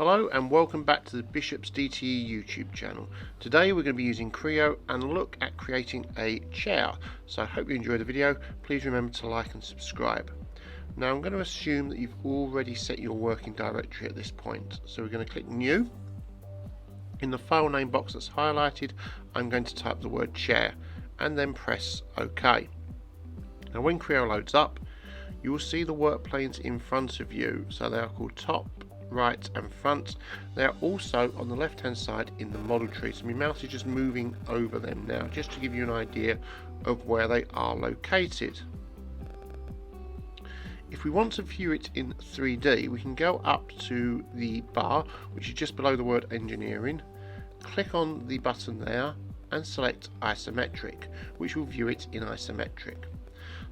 Hello and welcome back to the Bishop's DTE YouTube channel. Today we're going to be using Creo and look at creating a chair. So I hope you enjoy the video. Please remember to like and subscribe. Now I'm going to assume that you've already set your working directory at this point. So we're going to click New. In the file name box that's highlighted, I'm going to type the word chair and then press OK. Now when Creo loads up, you will see the work planes in front of you. So they are called top, right and front. They are also on the left hand side in the model tree, so my mouse is just moving over them now just to give you an idea of where they are located. If we want to view it in 3D, we can go up to the bar which is just below the word engineering, click on the button there and select isometric, which will view it in isometric.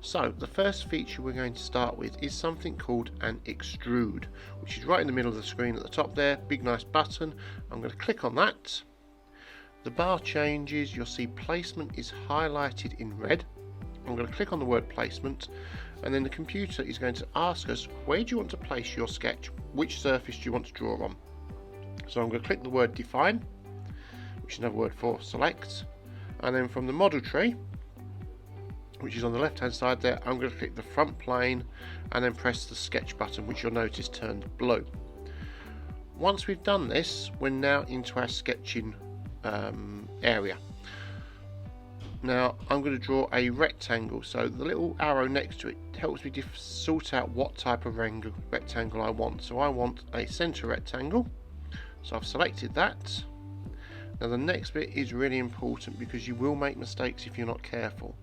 So the first feature we're going to start with is something called an extrude, which is right in the middle of the screen at the top there, big nice button. I'm going to click on that. The bar changes, you'll see placement is highlighted in red. I'm going to click on the word placement and then the computer is going to ask us, where do you want to place your sketch? Which surface do you want to draw on? So I'm going to click the word define, which is another word for select, and then from the model tree, which is on the left hand side there, I'm going to click the front plane and then press the sketch button, which you'll notice turned blue. Once we've done this, we're now into our sketching area. Now I'm going to draw a rectangle, so the little arrow next to it helps me sort out what type of rectangle I want. So I want a center rectangle, so I've selected that. Now the next bit is really important because you will make mistakes if you're not careful.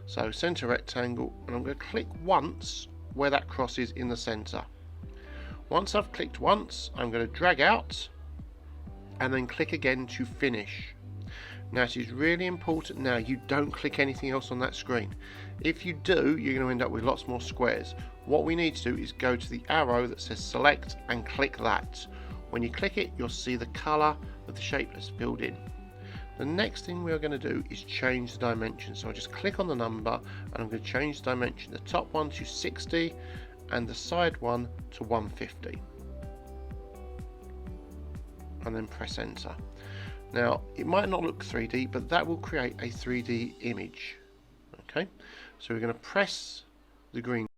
So center rectangle, and I'm going to click once where that crosses in the center. Once I've clicked once, I'm going to drag out and then click again to finish. Now it is really important now you don't click anything else on that screen. If you do, you're going to end up with lots more squares. What we need to do is go to the arrow that says select and click that. When you click it, you'll see the color of the shape that's filled in. The next thing we're going to do is change the dimension. So I just click on the number and I'm going to change the dimension. The top one to 60 and the side one to 150. And then press enter. Now it might not look 3D, but that will create a 3D image. Okay, so we're going to press the green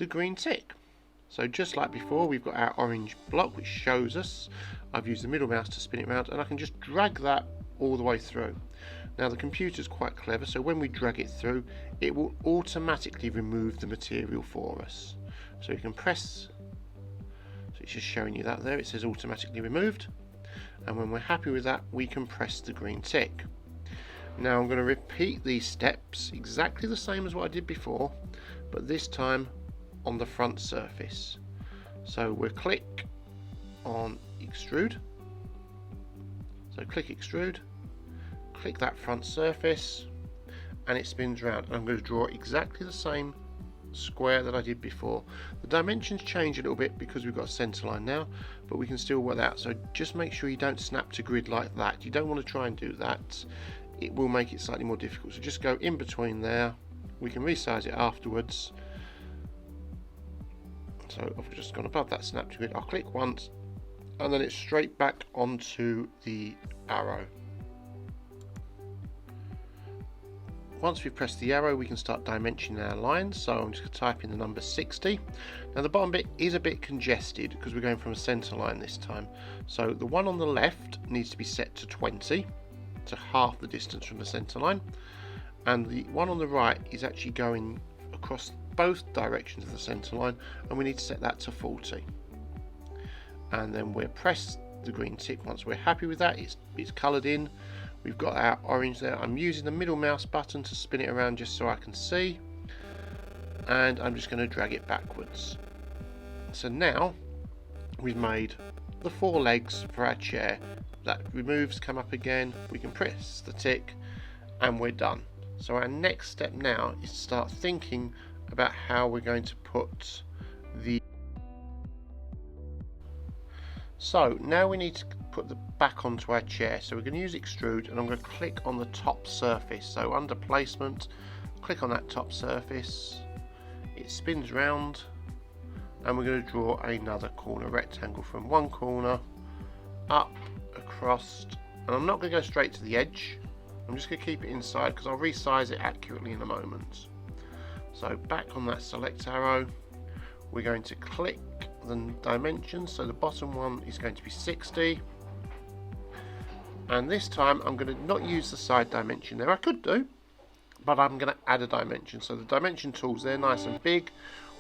the green tick. So just like before, we've got our orange block which shows us. I've used the middle mouse to spin it around, and I can just drag that all the way through. Now the computer's quite clever, so when we drag it through, it will automatically remove the material for us. So you can press, so it's just showing you that there, it says automatically removed, and when we're happy with that, we can press the green tick. Now I'm going to repeat these steps exactly the same as what I did before, but this time on the front surface. So we'll click on extrude, so click extrude, click that front surface, and it spins round, and I'm going to draw exactly the same square that I did before. The dimensions change a little bit because we've got a centre line now, but we can still work that out. So just make sure you don't snap to grid like that. You don't want to try and do that, it will make it slightly more difficult. So just go in between there, we can resize it afterwards. So I've just gone above that snap to grid, I'll click once, and then it's straight back onto the arrow. Once we've pressed the arrow, we can start dimensioning our lines. So I'm just going to type in the number 60. Now the bottom bit is a bit congested because we're going from a centre line this time. So the one on the left needs to be set to 20, to half the distance from the centre line. And the one on the right is actually going across both directions of the centre line, and we need to set that to 40. And then we'll press the green tick once we're happy with that. It's coloured in. We've got our orange there. I'm using the middle mouse button to spin it around just so I can see, and I'm just going to drag it backwards. So now we've made the 4 legs for our chair. That removes, come up again, we can press the tick, and we're done. So our next step now is to start thinking about how we're going to put the... So now we need to put the back onto our chair. So we're going to use extrude, and I'm going to click on the top surface. So under placement, click on that top surface, it spins round, and we're going to draw another corner rectangle from one corner up, across, and I'm not going to go straight to the edge. I'm just going to keep it inside because I'll resize it accurately in a moment. So back on that select arrow, we're going to click the dimensions. So the bottom one is going to be 60, and this time I'm going to not use the side dimension there. I could do, but I'm going to add a dimension. So the dimension tools, they're nice and big.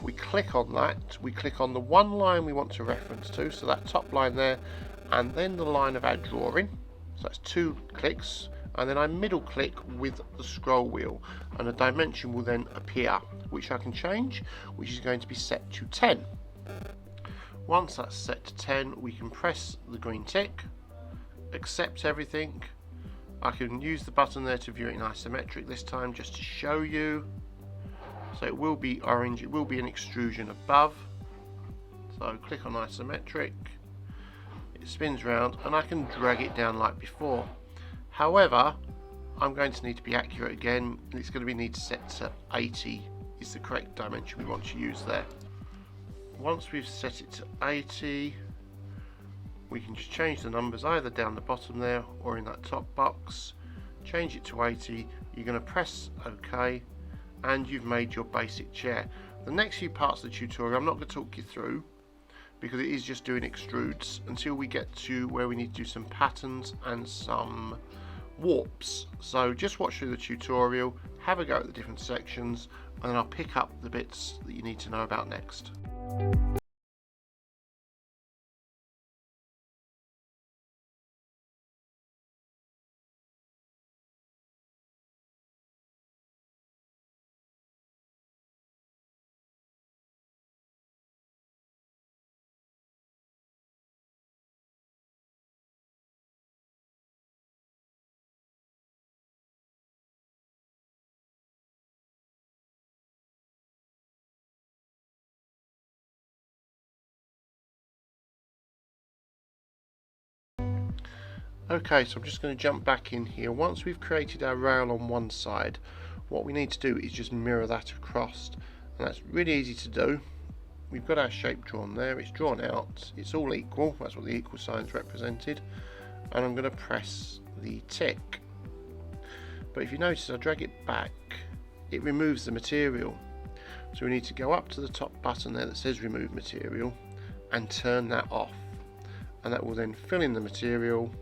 We click on that, we click on the one line we want to reference to, so that top line there, and then the line of our drawing. So that's 2 clicks, and then I middle click with the scroll wheel, and a dimension will then appear, which I can change, which is going to be set to 10. Once that's set to 10, we can press the green tick, accept everything. I can use the button there to view it in isometric this time, just to show you. So it will be orange, it will be an extrusion above. So click on isometric, it spins round, and I can drag it down like before. However, I'm going to need to be accurate again, and it's going to be need to set to 80 is the correct dimension we want to use there. Once we've set it to 80, we can just change the numbers either down the bottom there or in that top box. Change it to 80, you're going to press OK, and you've made your basic chair. The next few parts of the tutorial I'm not going to talk you through because it is just doing extrudes until we get to where we need to do some patterns and some warps. So just watch through the tutorial, have a go at the different sections, and then I'll pick up the bits that you need to know about next. Okay, so I'm just going to jump back in here. Once we've created our rail on one side, what we need to do is just mirror that across, and that's really easy to do. We've got our shape drawn there, it's drawn out, it's all equal, that's what the equal sign's represented, and I'm going to press the tick. But if you notice, I drag it back, it removes the material. So we need to go up to the top button there that says remove material and turn that off, and that will then fill in the material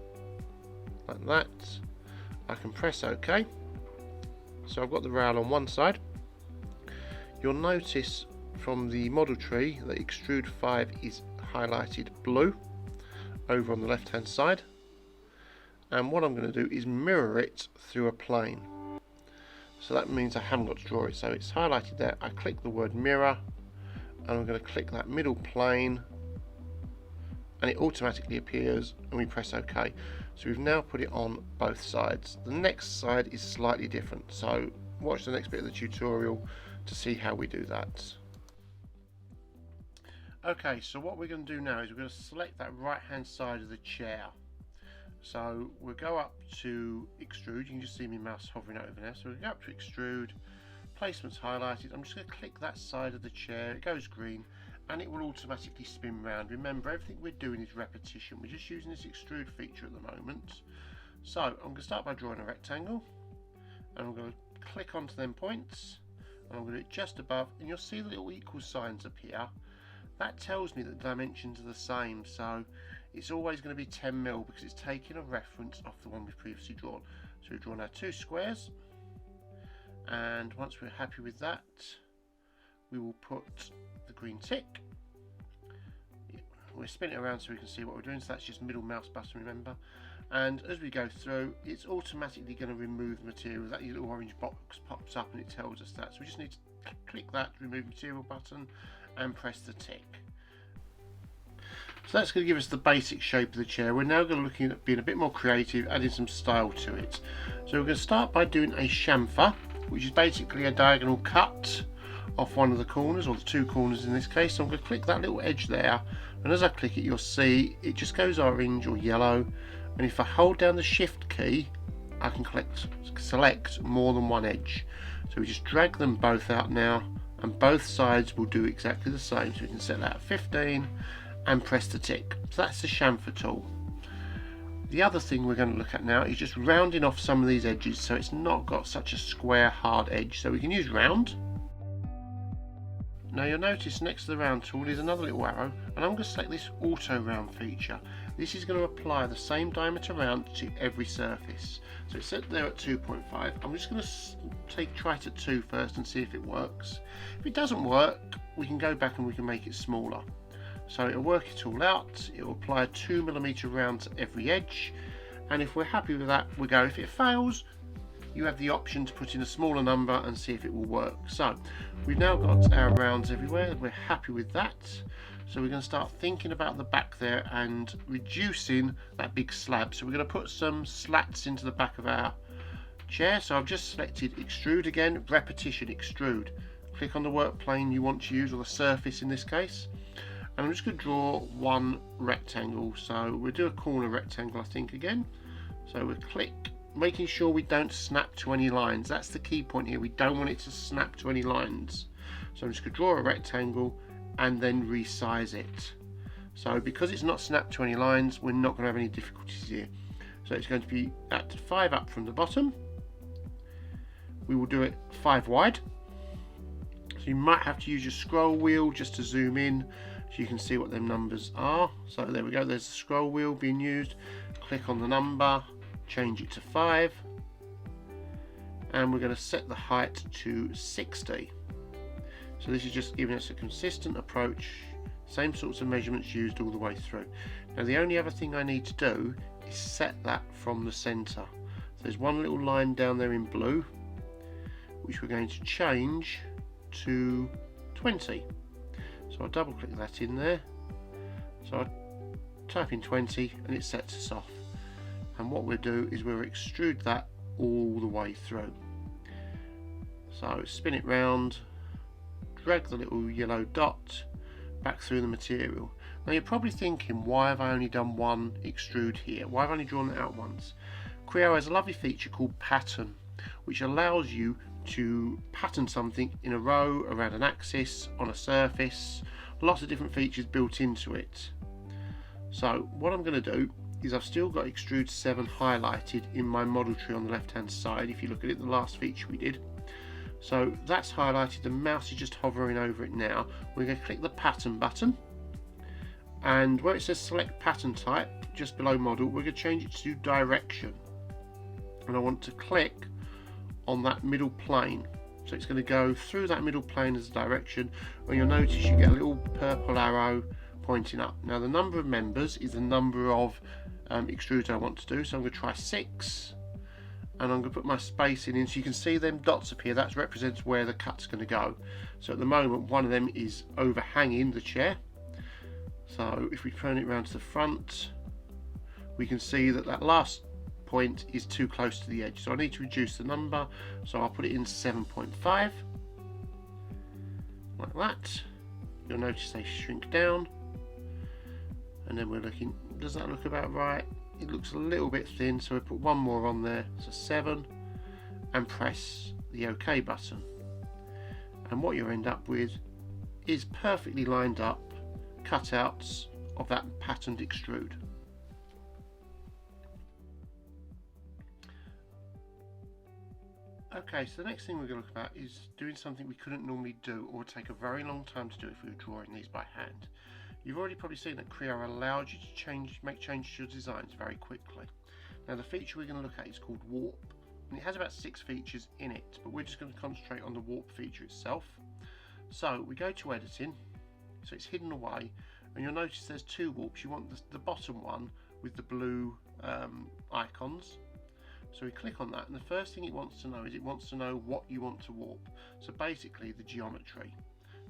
like that. I can press OK. So I've got the rail on one side. You'll notice from the model tree that Extrude 5 is highlighted blue over on the left hand side, and what I'm going to do is mirror it through a plane. So that means I haven't got to draw it, so it's highlighted there. I click the word mirror and I'm going to click that middle plane, and it automatically appears, and we press OK. So we've now put it on both sides. The next side is slightly different, so watch the next bit of the tutorial to see how we do that. Okay, so what we're going to do now is we're going to select that right hand side of the chair. So we'll go up to Extrude. You can just see my mouse hovering over there. So we'll go up to Extrude, placement's highlighted. I'm just going to click that side of the chair, it goes green, and it will automatically spin round. Remember, everything we're doing is repetition. We're just using this extrude feature at the moment. So I'm going to start by drawing a rectangle, and I'm going to click onto them points, and I'm going to do it just above, and you'll see the little equal signs appear. That tells me that the dimensions are the same, so it's always going to be 10mm because it's taking a reference off the one we've previously drawn. So we've drawn our two squares, and once we're happy with that, we will put the green tick. We'll spin it around so we can see what we're doing. So that's just middle mouse button, remember. And as we go through, it's automatically going to remove the material. That little orange box pops up and it tells us that. So we just need to click that remove material button and press the tick. So that's going to give us the basic shape of the chair. We're now going to look at being a bit more creative, adding some style to it. So we're going to start by doing a chamfer, which is basically a diagonal cut off one of the corners, or the two corners in this case. So I'm going to click that little edge there, and as I click it, you'll see it just goes orange or yellow. And if I hold down the shift key, I can select more than one edge. So we just drag them both out now, and both sides will do exactly the same. So we can set that at 15 and press the tick. So that's the chamfer tool. The other thing we're going to look at now is just rounding off some of these edges so it's not got such a square hard edge. So we can use round. Now you'll notice next to the round tool is another little arrow, and I'm going to select this auto round feature. This is going to apply the same diameter round to every surface. So it's set there at 2.5. I'm just going to try it at 2 first and see if it works. If it doesn't work, we can go back and we can make it smaller. So it'll work it all out. It will apply a 2mm round to every edge, and if we're happy with that, we go. If it fails, you have the option to put in a smaller number and see if it will work. So we've now got our rounds everywhere. We're happy with that. So we're going to start thinking about the back there and reducing that big slab. So we're going to put some slats into the back of our chair. So I've just selected Extrude again, repetition, Extrude. Click on the work plane you want to use, or the surface in this case. And I'm just going to draw one rectangle. So we'll do a corner rectangle, I think, again. So we'll click, making sure we don't snap to any lines. That's the key point here. We don't want it to snap to any lines. So I'm just going to draw a rectangle and then resize it. So because it's not snapped to any lines, we're not going to have any difficulties here. So it's going to be at 5 up from the bottom. We will do it 5 wide. So you might have to use your scroll wheel just to zoom in so you can see what them numbers are. So there we go, there's the scroll wheel being used. Click on the number, change it to 5, and we're going to set the height to 60. So this is just giving us a consistent approach, same sorts of measurements used all the way through. Now the only other thing I need to do is set that from the center. So there's one little line down there in blue, which we're going to change to 20. So I'll double click that in there. So I type in 20 and it sets us off. And what we'll do is we'll extrude that all the way through. So spin it round, drag the little yellow dot back through the material. Now you're probably thinking, why have I only done one extrude here? Why have I only drawn it out once? Creo has a lovely feature called pattern, which allows you to pattern something in a row, around an axis, on a surface. Lots of different features built into it. So what I'm going to do is I've still got Extrude 7 highlighted in my model tree on the left hand side. If you look at it, the last feature we did. So that's highlighted, the mouse is just hovering over it now. We're going to click the pattern button, and where it says select pattern type just below model, we're going to change it to direction, and I want to click on that middle plane. So it's going to go through that middle plane as a direction, and you'll notice you get a little purple arrow pointing up. Now the number of members is the number of extrudes I want to do, so I'm going to try 6, and I'm going to put my spacing in so you can see them dots appear. That represents where the cut's going to go. So at the moment one of them is overhanging the chair, so if we turn it around to the front, we can see that that last point is too close to the edge, so I need to reduce the number, so I'll put it in 7.5 like that. You'll notice they shrink down, and then we're looking, does that look about right? It looks a little bit thin, so we put one more on there, so 7, and press the OK button, and what you'll end up with is perfectly lined up cutouts of that patterned extrude. Okay, so the next thing we're going to look about is doing something we couldn't normally do, or would take a very long time to do if we were drawing these by hand. You've already probably seen that Creo allows you to make changes to your designs very quickly. Now the feature we're going to look at is called warp, and it has about 6 features in it, but we're just going to concentrate on the warp feature itself. So we go to editing, so it's hidden away, and you'll notice there's 2 warps. You want the bottom one with the blue icons. So we click on that, and the first thing it wants to know is it wants to know what you want to warp. So basically the geometry.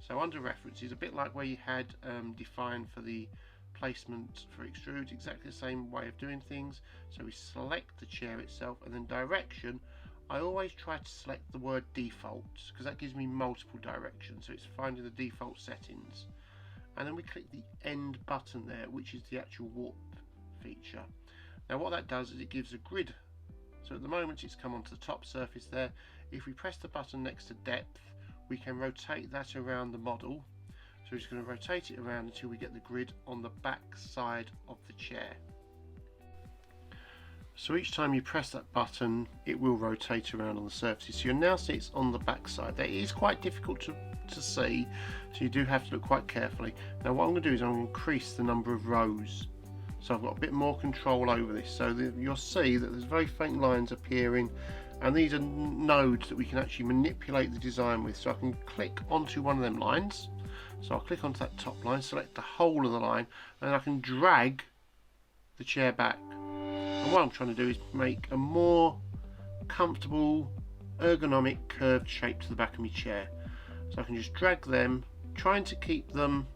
So under references, a bit like where you had defined for the placement for extrudes, exactly the same way of doing things. So we select the chair itself, and then direction, I always try to select the word default, because that gives me multiple directions, so it's finding the default settings. And then we click the end button there, which is the actual warp feature. Now what that does is it gives a grid. So at the moment it's come onto the top surface there. If we press the button next to depth, we can rotate that around the model. So we're just going to rotate it around until we get the grid on the back side of the chair. So each time you press that button, it will rotate around on the surfaces. So you'll now see it's on the back side. That is quite difficult to see, so you do have to look quite carefully. Now what I'm going to do is I'm going to increase the number of rows, so I've got a bit more control over this. So you'll see that there's very faint lines appearing, and these are nodes that we can actually manipulate the design with. So I can click onto one of them lines. So I'll click onto that top line, select the whole of the line, and I can drag the chair back. And what I'm trying to do is make a more comfortable, ergonomic, curved shape to the back of my chair. So I can just drag them, trying to keep them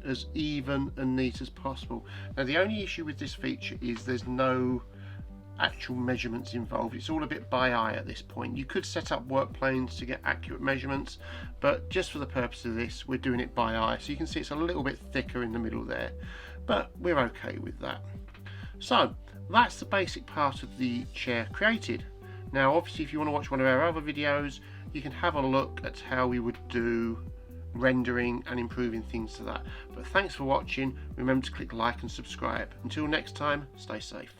as even and neat as possible. Now the only issue with this feature is there's no actual measurements involved. It's all a bit by eye at this point. You could set up work planes to get accurate measurements, but just for the purpose of this, we're doing it by eye. So you can see it's a little bit thicker in the middle there, but we're okay with that. So that's the basic part of the chair created. Now obviously if you want to watch one of our other videos, you can have a look at how we would do rendering and improving things to that. But thanks for watching. Remember to click like and subscribe. Until next time, stay safe.